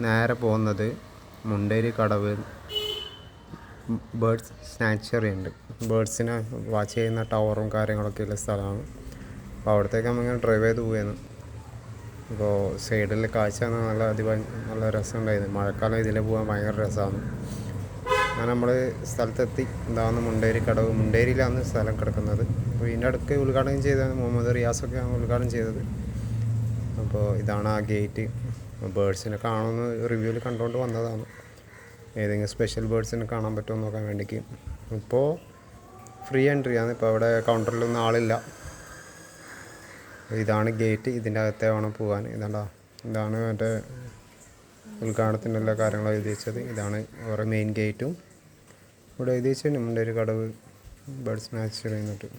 നേരെ പോകുന്നത് മുണ്ടേരി കടവ് birds sanctuary ഉണ്ട്. ബേർഡ്സിനെ വാച്ച് ചെയ്യുന്ന ടവറും കാര്യങ്ങളൊക്കെ ഉള്ള സ്ഥലമാണ്. അപ്പോൾ അവിടത്തേക്ക് നമ്മളിങ്ങനെ ഡ്രൈവ് ചെയ്ത് പോവുകയാണ്. അപ്പോൾ സൈഡിൽ കാഴ്ച നല്ല രസമുണ്ടായിരുന്നു. മഴക്കാലം ഇതിൽ പോകാൻ ഭയങ്കര രസമാണ്. അങ്ങനെ നമ്മൾ സ്ഥലത്തെത്തി. ഇതാണ് മുണ്ടേരി കടവ്. മുണ്ടേരിയിലാണ് സ്ഥലം കിടക്കുന്നത്. അപ്പോൾ ഇതിൻ്റെ അടുക്ക് ഉദ്ഘാടനം ചെയ്തത് മുഹമ്മദ് റിയാസൊക്കെയാണ് ഉദ്ഘാടനം ചെയ്തത്. അപ്പോൾ ഇതാണ് ആ ഗേറ്റ്. ബേർഡ്സിനെ കാണുന്ന റിവ്യൂവിൽ കണ്ടുകൊണ്ട് വന്നതാണ്. ഏതെങ്കിലും സ്പെഷ്യൽ ബേർഡ്സിനെ കാണാൻ പറ്റുമോ നോക്കാൻ വേണ്ടിക്ക്. ഇപ്പോൾ ഫ്രീ എൻട്രി ആണ്. ഇപ്പോൾ അവിടെ കൗണ്ടറിലൊന്നും ആളില്ല. ഇതാണ് ഗേറ്റ്. ഇതിൻ്റെ അകത്തേ വേണം പോകാൻ. ഇതാണ് മറ്റേ ഉദ്ഘാടനത്തിൻ്റെ എല്ലാ കാര്യങ്ങളും എഴുതി വെച്ചത്. ഇതാണ് ഓരോ മെയിൻ ഗേറ്റും ഇവിടെ എഴുതി വെച്ചിട്ടുണ്ട്. മുണ്ടേരി കടവ് ബേർഡ്സ് സാങ്ച്വറി എന്നിട്ട്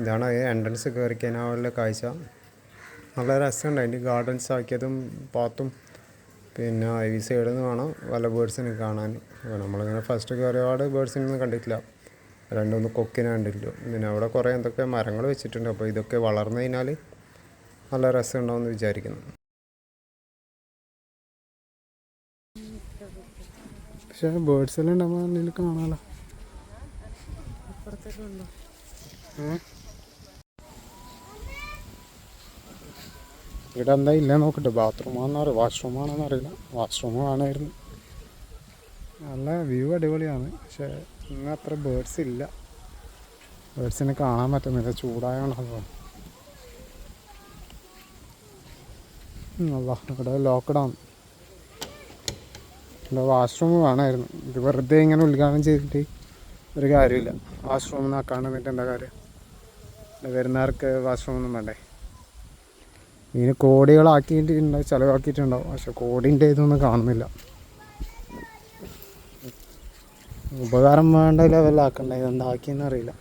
ഇതാണ് എൻട്രൻസ് കയറി കഴിഞ്ഞാൽ കാഴ്ച. നല്ല രസമുണ്ട്. അതിൻ്റെ ഗാർഡൻസ് ആക്കിയതും പാത്തും പിന്നെ ഈ സൈഡിൽ നിന്ന് വേണം വല്ല ബേർഡ്സിനെ കാണാൻ. നമ്മളിങ്ങനെ ഫസ്റ്റ് കയറിയപാട് ബേർഡ്സിനൊന്നും കണ്ടിട്ടില്ല. രണ്ടൊന്ന് കൊക്കിനെ കണ്ടില്ല. പിന്നെ അവിടെ കുറേ എന്തൊക്കെ മരങ്ങൾ വെച്ചിട്ടുണ്ട്. അപ്പോൾ ഇതൊക്കെ വളർന്നു കഴിഞ്ഞാൽ നല്ല രസമുണ്ടാവുമെന്ന് വിചാരിക്കുന്നു. പക്ഷേ ബേർഡ്സെല്ലാം ഉണ്ടാകുമ്പോൾ കാണാമല്ലോ. ഇവിടെ എന്താ ഇല്ല നോക്കട്ടെ. ബാത്റൂമാണെന്ന് വാഷ്റൂമാണെന്ന് അറിയില്ല. വാഷ്റൂം കാണായിരുന്നു. നല്ല വ്യൂ അടിപൊളിയാണ്. പക്ഷേ ഇന്ന് അത്ര ബേർഡ്സ് ഇല്ല. ബേർഡ്സിനെ കാണാൻ പറ്റുന്നില്ല. ചൂടായോണ്ടോ അല്ല ഇവിടെ ലോക്ക്ഡൗൺ. ഇവിടെ വാഷ്റൂം വേണമായിരുന്നു. ഇത് വെറുതെ ഇങ്ങനെ ഉദ്ഘാടനം ചെയ്തിട്ട് ഒരു കാര്യമില്ല. വാഷ്റൂം ആക്കാണ്ട് എന്നിട്ട് എന്താ കാര്യം? വരുന്നവർക്ക് വാഷ്റൂമൊന്നും വേണ്ടേ? ഇതിന് കോടികളാക്കിയിട്ടുണ്ടാവും, ചിലവാക്കിയിട്ടുണ്ടാവും. പക്ഷെ കോടിൻ്റെ ഇതൊന്നും കാണുന്നില്ല. ഉപകാരം വേണ്ട ലെവലാക്കണ്ട. ഇതെന്താക്കിയെന്ന് അറിയില്ല.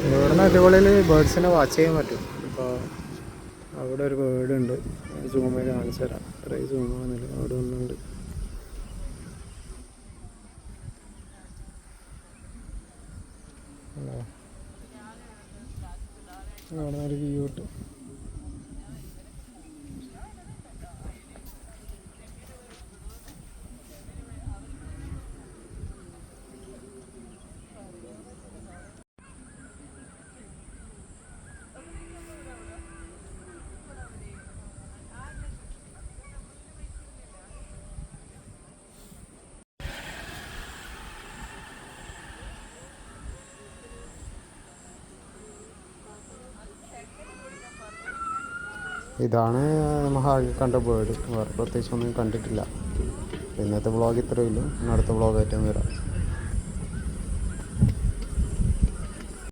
ഇവിടുന്ന് അടിപൊളിയിൽ ബേർഡ്സിനെ വാച്ച് ചെയ്യാൻ പറ്റും. ഇപ്പോൾ അവിടെ ഒരു ബേർഡ് ഉണ്ട്. സൂം ചെയ്ത് കാണിച്ചു തരാം. ഇത്രയും സൂം ആകുന്നില്ല. അവിടെ ഒന്നുണ്ട്. അവിടെ ഒരു വ്യൂ കിട്ടും. ഇതാണ് നമ്മൾ കണ്ട ബേർഡ്. വേറെ പ്രത്യേകിച്ചൊന്നും കണ്ടിട്ടില്ല. ഇന്നത്തെ വ്ളോഗ് ഇത്രയേ ഉള്ളൂ. അടുത്ത വ്ളോഗായിട്ട് വരാം.